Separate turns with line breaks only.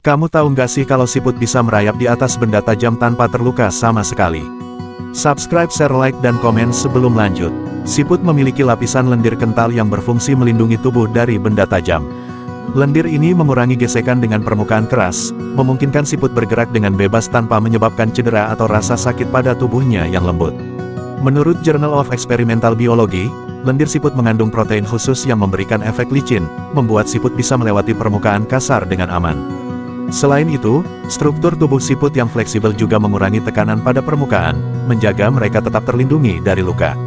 Kamu tahu nggak sih kalau siput bisa merayap di atas benda tajam tanpa terluka sama sekali? Subscribe, share, like, dan komen sebelum lanjut. Siput memiliki lapisan lendir kental yang berfungsi melindungi tubuh dari benda tajam. Lendir ini mengurangi gesekan dengan permukaan keras, memungkinkan siput bergerak dengan bebas tanpa menyebabkan cedera atau rasa sakit pada tubuhnya yang lembut. Menurut Journal of Experimental Biology, lendir siput mengandung protein khusus yang memberikan efek licin, membuat siput bisa melewati permukaan kasar dengan aman. Selain itu, struktur tubuh siput yang fleksibel juga mengurangi tekanan pada permukaan, menjaga mereka tetap terlindungi dari luka.